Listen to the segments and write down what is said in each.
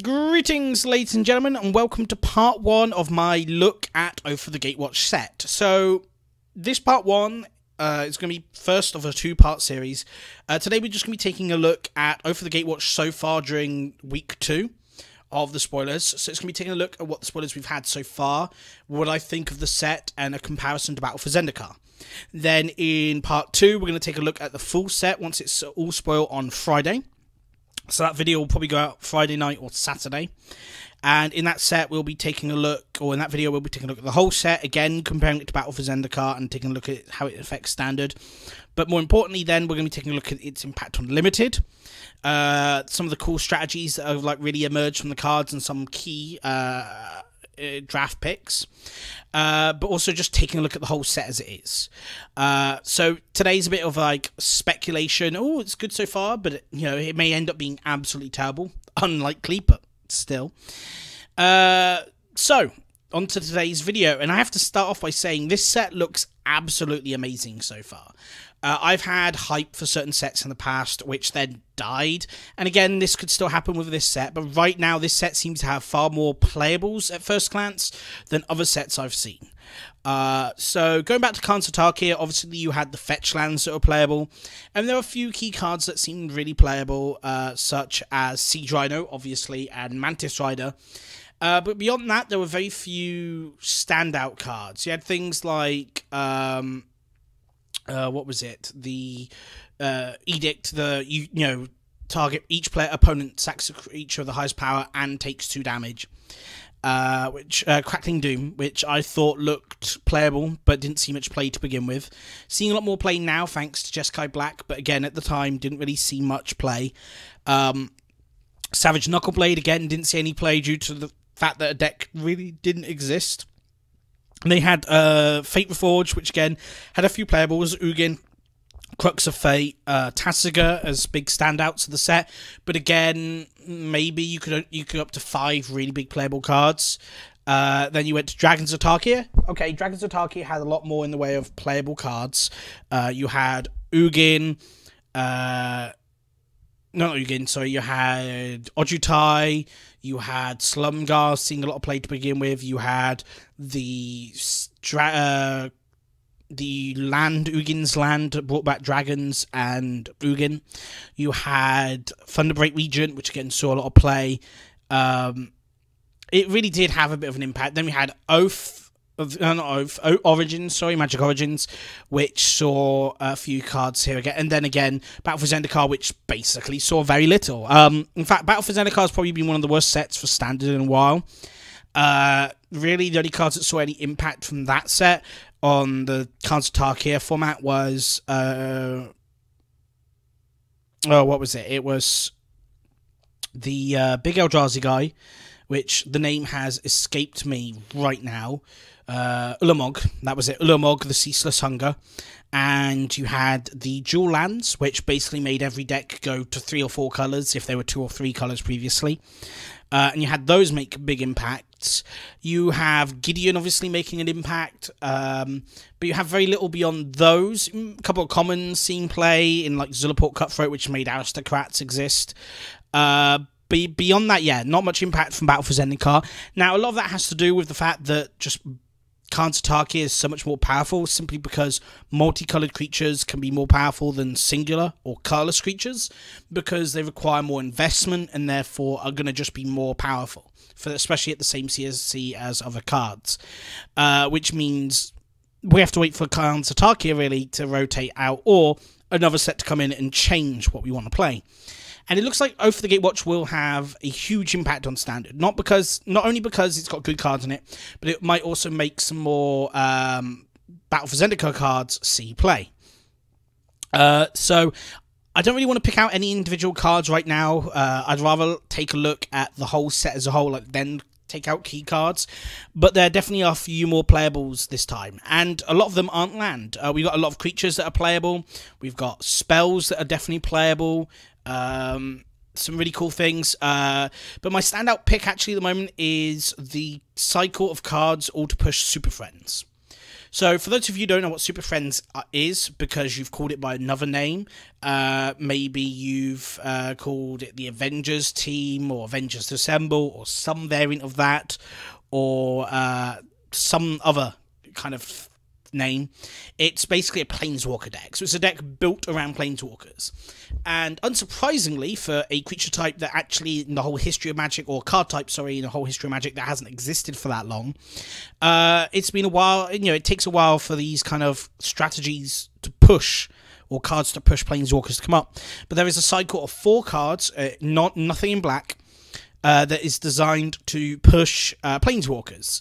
Greetings, ladies and gentlemen, and welcome to part one of my look at for the Gatewatch set. So, this part one is going to be first of a two-part series. Today we're just going to be taking a look at for the Gatewatch so far during week 2 of the spoilers. So it's going to be taking a look at what the spoilers we've had so far, what I think of the set, and a comparison to Battle for Zendikar. Then in part 2, we're going to take a look at the full set once it's all spoiled on Friday. So that video will probably go out Friday night or Saturday. And in that set, we'll be taking a look, or in that video, we'll be taking a look at the whole set, again, comparing it to Battle for Zendikar and taking a look at how it affects Standard. But more importantly, then, we're going to be taking a look at its impact on Limited. Some of the cool strategies that have really emerged from the cards and some key draft picks, but also just taking a look at the whole set as it is. So today's a bit of speculation. Oh, it's good so far, but it may end up being absolutely terrible. Unlikely, but still. So on to today's video, and I have to start off by saying this set looks absolutely amazing so far. I've had hype for certain sets in the past, which then died. And again, this could still happen with this set. But right now, this set seems to have far more playables at first glance than other sets I've seen. So going back to Khans of Tarkir, obviously you had the fetch lands that were playable. And there are a few key cards that seemed really playable, such as Siege Rhino, obviously, and Mantis Rider. But beyond that, there were very few standout cards. You had things like... what was it? The edict. Target each opponent sacks a creature of the highest power and takes 2 damage. Which Crackling Doom, which I thought looked playable, but didn't see much play to begin with. Seeing a lot more play now, thanks to Jeskai Black, but again at the time didn't really see much play. Savage Knuckleblade again didn't see any play due to the fact that a deck really didn't exist. And they had Fate Reforged, which again had a few playables. Ugin, Crux of Fate, Tasiga as big standouts of the set. But again, maybe you could up to 5 really big playable cards. Then you went to Dragons of Tarkir. Okay, Dragons of Tarkir had a lot more in the way of playable cards. You had Ugin, you had Ojutai, you had Slumgar seeing a lot of play to begin with, you had the Ugin's Land that brought back dragons and Ugin. You had Thunderbreak Regent, which again saw a lot of play. It really did have a bit of an impact. Then we had Magic Origins, which saw a few cards here again, and then again Battle for Zendikar, which basically saw very little. In fact, Battle for Zendikar has probably been one of the worst sets for Standard in a while. Really, the only cards that saw any impact from that set on the Khans of Tarkir format was what was it? It was the Big Eldrazi guy, which the name has escaped me right now. Ulamog, that was it. Ulamog, the Ceaseless Hunger. And you had the Dual Lands, which basically made every deck go to 3 or 4 colours if there were 2 or 3 colours previously. And you had those make big impacts. You have Gideon obviously making an impact, but you have very little beyond those. A couple of commons seeing play in Zulaport Cutthroat, which made Aristocrats exist. Beyond that, yeah, not much impact from Battle for Zendikar. Now, a lot of that has to do with the fact that just Khans of Tarkir is so much more powerful, simply because multicolored creatures can be more powerful than singular or colorless creatures, because they require more investment and therefore are going to just be more powerful, especially at the same CSC as other cards, which means we have to wait for Khans of Tarkir really to rotate out, or another set to come in and change what we want to play. And it looks like for the Gatewatch will have a huge impact on Standard. Not only because it's got good cards in it, but it might also make some more Battle for Zendikar cards see play. So I don't really want to pick out any individual cards right now. I'd rather take a look at the whole set as a whole, then take out key cards. But there definitely are a few more playables this time, and a lot of them aren't land. We've got a lot of creatures that are playable. We've got spells that are definitely playable. Some really cool things, but my standout pick actually at the moment is the cycle of cards all to push Super Friends. So, for those of you who don't know what Super Friends is, because you've called it by another name, maybe you've called it the Avengers Team, or Avengers Assemble, or some variant of that, or some other kind of name. It's basically a Planeswalker deck. So it's a deck built around Planeswalkers. And unsurprisingly, for a creature type that actually in the whole history of Magic, or card type, sorry, in the whole history of Magic that hasn't existed for that long, it's been a while, you know, it takes a while for these kind of strategies to push, or cards to push Planeswalkers to come up. But there is a cycle of 4 cards, nothing in black, that is designed to push Planeswalkers.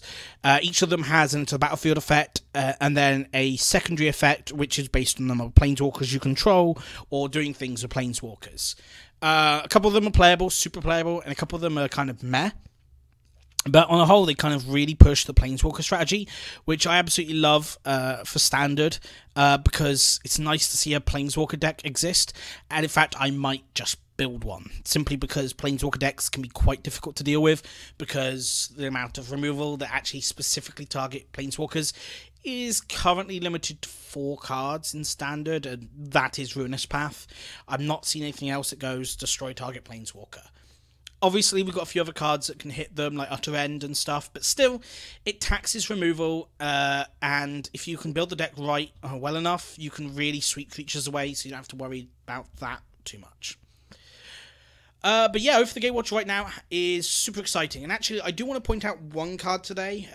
Each of them has an Enter the Battlefield effect, and then a secondary effect, which is based on the number of Planeswalkers you control, or doing things with Planeswalkers. A couple of them are playable, super playable, and a couple of them are kind of meh. But on the whole, they kind of really push the Planeswalker strategy, which I absolutely love for Standard, because it's nice to see a Planeswalker deck exist, and in fact, I might just build one, simply because Planeswalker decks can be quite difficult to deal with, because the amount of removal that actually specifically target Planeswalkers is currently limited to 4 cards in Standard, and that is Ruinous Path. I've not seen anything else that goes destroy target Planeswalker. Obviously, we've got a few other cards that can hit them, like Utter End and stuff, but still, it taxes removal, and if you can build the deck right, well enough, you can really sweep creatures away, so you don't have to worry about that too much. But yeah, Oath of the Gatewatch right now is super exciting. And actually, I do want to point out one card today,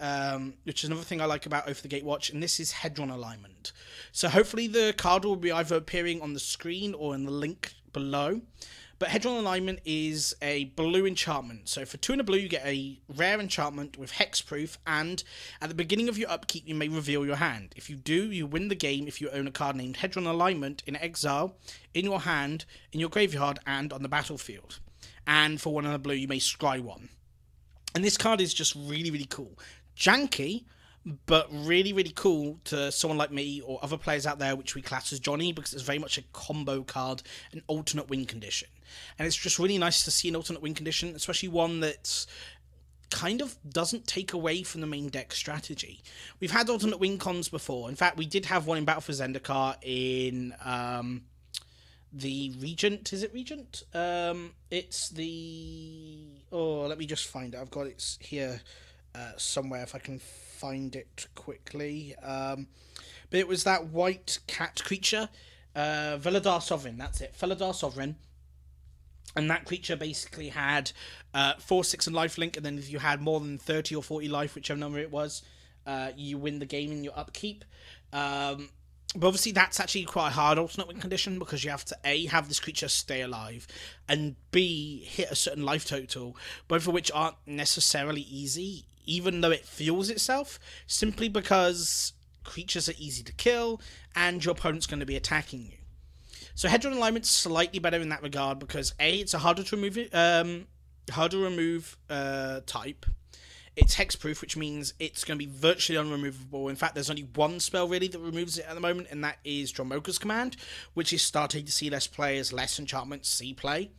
which is another thing I like about Oath of the Gatewatch, and this is Hedron Alignment. So hopefully the card will be either appearing on the screen or in the link below. But Hedron Alignment is a blue enchantment. So for 2 and a blue, you get a rare enchantment with hexproof, and at the beginning of your upkeep, you may reveal your hand. If you do, you win the game if you own a card named Hedron Alignment in exile, in your hand, in your graveyard, and on the battlefield. And for 1 and a blue, you may scry 1. And this card is just really, really cool. Janky, but really, really cool to someone like me or other players out there, which we class as Johnny, because it's very much a combo card, an alternate win condition. And it's just really nice to see an alternate win condition, especially one that's kind of doesn't take away from the main deck strategy. We've had alternate win cons before. In fact, we did have one in Battle for Zendikar in the Regent. Is it Regent? It's the... Oh, let me just find it. I've got it here somewhere if I can find it quickly. But it was that white cat creature, Veladar Sovereign. That's it, Veladar Sovereign. And that creature basically had 4, 6 and lifelink, and then if you had more than 30 or 40 life, whichever number it was, you win the game in your upkeep. But obviously that's actually quite a hard alternate win condition, because you have to A, have this creature stay alive, and B, hit a certain life total, both of which aren't necessarily easy, even though it fuels itself, simply because creatures are easy to kill, and your opponent's going to be attacking you. So Hedron Alignment's slightly better in that regard, because A, it's a harder to remove type. It's hexproof, which means it's going to be virtually unremovable. In fact, there's only one spell really that removes it at the moment, and that is Dromoka's Command, which is starting to see less players, less enchantments see play.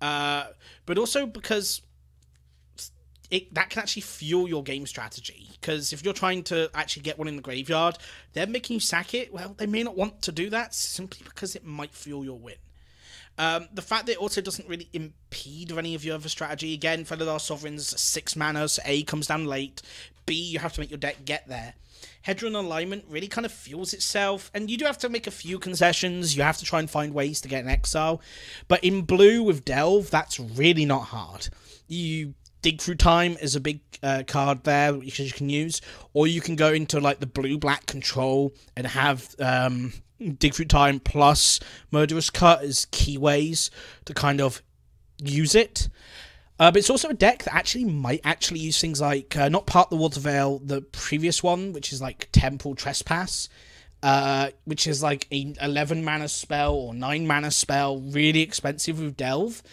But also because that can actually fuel your game strategy, because if you're trying to actually get one in the graveyard, they're making you sack it. Well, they may not want to do that simply because it might fuel your win. The fact that it also doesn't really impede any of your other strategy. Again, Veladar Sovereign's 6 mana, so A, comes down late. B, you have to make your deck get there. Hedron Alignment really kind of fuels itself, and you do have to make a few concessions. You have to try and find ways to get an exile. But in blue with Delve, that's really not hard. You Dig Through Time is a big card there which you can use, or you can go into like the blue-black control and have Dig Through Time plus Murderous Cut as key ways to kind of use it. But it's also a deck that actually might actually use things like, not Part the Water Veil, the previous one, which is like Temple Trespass, which is like an 11 mana spell or 9 mana spell, really expensive with Delve.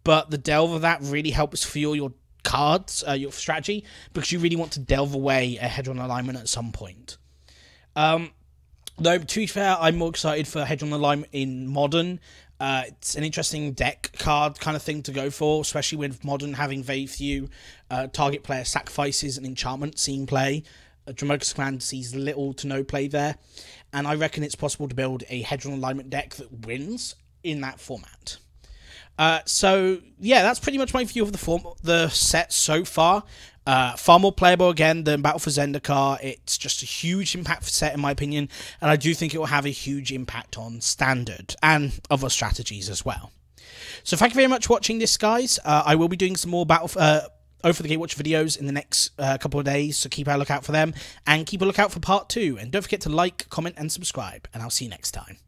But the Delve of that really helps fuel your cards, your strategy, because you really want to delve away a Hedron Alignment at some point. Though, to be fair, I'm more excited for Hedron Alignment in Modern. It's an interesting deck card kind of thing to go for, especially with Modern having very few target player sacrifices and enchantments seen play. Dromoka's Clan sees little to no play there, and I reckon it's possible to build a Hedron alignment deck that wins in that format. So yeah, that's pretty much my view of the set so far. Far more playable again than Battle for Zendikar. It's just a huge impact set in my opinion, and I do think it will have a huge impact on Standard and other strategies as well. So thank you very much for watching this, guys. I will be doing some more over the Gatewatch videos in the next couple of days, so keep a lookout for them, and keep a lookout for part 2. And don't forget to like, comment, and subscribe, and I'll see you next time.